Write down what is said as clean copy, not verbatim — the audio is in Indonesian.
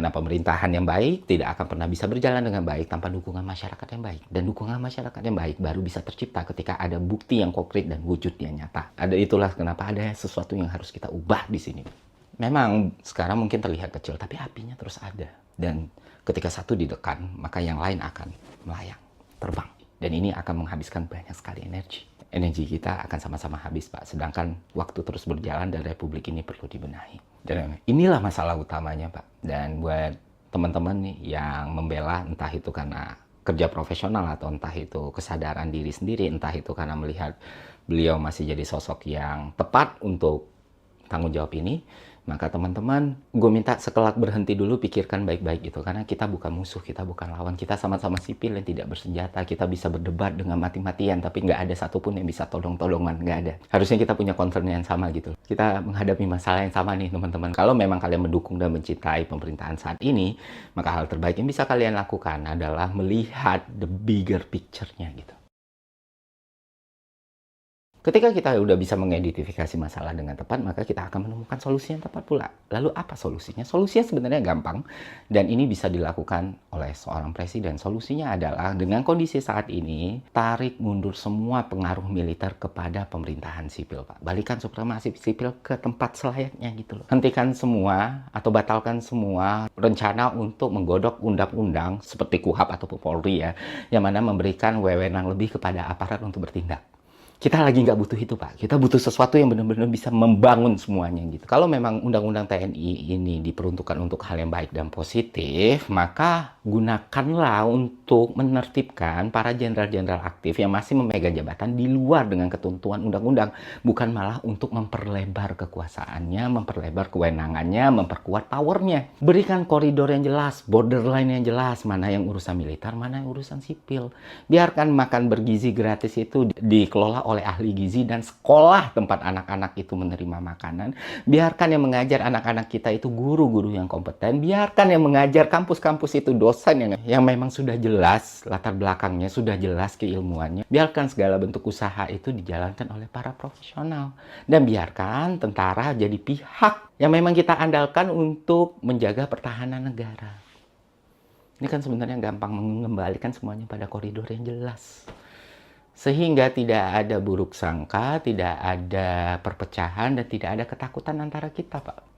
Nah, pemerintahan yang baik tidak akan pernah bisa berjalan dengan baik tanpa dukungan masyarakat yang baik. Dan dukungan masyarakat yang baik baru bisa tercipta ketika ada bukti yang konkret dan wujud yang nyata. Itulah kenapa ada sesuatu yang harus kita ubah di sini. Memang sekarang mungkin terlihat kecil, tapi apinya terus ada. Dan ketika satu didekan, maka yang lain akan melayang, terbang. Dan ini akan menghabiskan banyak sekali energi. Energi kita akan sama-sama habis, Pak. Sedangkan waktu terus berjalan dan Republik ini perlu dibenahi. Dan inilah masalah utamanya, Pak. Dan buat teman-teman nih yang membela, entah itu karena kerja profesional atau entah itu kesadaran diri sendiri, entah itu karena melihat beliau masih jadi sosok yang tepat untuk tanggung jawab ini, maka teman-teman, gue minta sekelak berhenti dulu, pikirkan baik-baik gitu. Karena kita bukan musuh, kita bukan lawan. Kita sama-sama sipil yang tidak bersenjata. Kita bisa berdebat dengan mati-matian, tapi nggak ada satupun yang bisa tolong-tolongan. Nggak ada. Harusnya kita punya concern yang sama gitu. Kita menghadapi masalah yang sama nih, teman-teman. Kalau memang kalian mendukung dan mencintai pemerintahan saat ini, maka hal terbaik yang bisa kalian lakukan adalah melihat the bigger picture-nya gitu. Ketika kita udah bisa mengidentifikasi masalah dengan tepat, maka kita akan menemukan solusi yang tepat pula. Lalu apa solusinya? Solusinya sebenarnya gampang, dan ini bisa dilakukan oleh seorang presiden. Solusinya adalah dengan kondisi saat ini, tarik mundur semua pengaruh militer kepada pemerintahan sipil, Pak. Balikan supremasi sipil ke tempat selayaknya gitu loh. Hentikan semua atau batalkan semua rencana untuk menggodok undang-undang seperti KUHP ataupun Polri ya, yang mana memberikan wewenang lebih kepada aparat untuk bertindak. Kita lagi nggak butuh itu, Pak. Kita butuh sesuatu yang benar-benar bisa membangun semuanya gitu. Kalau memang Undang-Undang TNI ini diperuntukkan untuk hal yang baik dan positif, maka gunakanlah untuk menertibkan para jenderal-jenderal aktif yang masih memegang jabatan di luar dengan ketentuan undang-undang. Bukan malah untuk memperlebar kekuasaannya, memperlebar kewenangannya, memperkuat powernya. Berikan koridor yang jelas, borderline yang jelas, mana yang urusan militer, mana yang urusan sipil. Biarkan makan bergizi gratis itu dikelola oleh ahli gizi dan sekolah tempat anak-anak itu menerima makanan. Biarkan yang mengajar anak-anak kita itu guru-guru yang kompeten. Biarkan yang mengajar kampus-kampus itu dosen yang memang sudah jelas latar belakangnya, sudah jelas keilmuannya. Biarkan segala bentuk usaha itu dijalankan oleh para profesional. Dan biarkan tentara jadi pihak yang memang kita andalkan untuk menjaga pertahanan negara. Ini kan sebenarnya gampang mengembalikan semuanya pada koridor yang jelas. Sehingga tidak ada buruk sangka, tidak ada perpecahan, dan tidak ada ketakutan antara kita, Pak.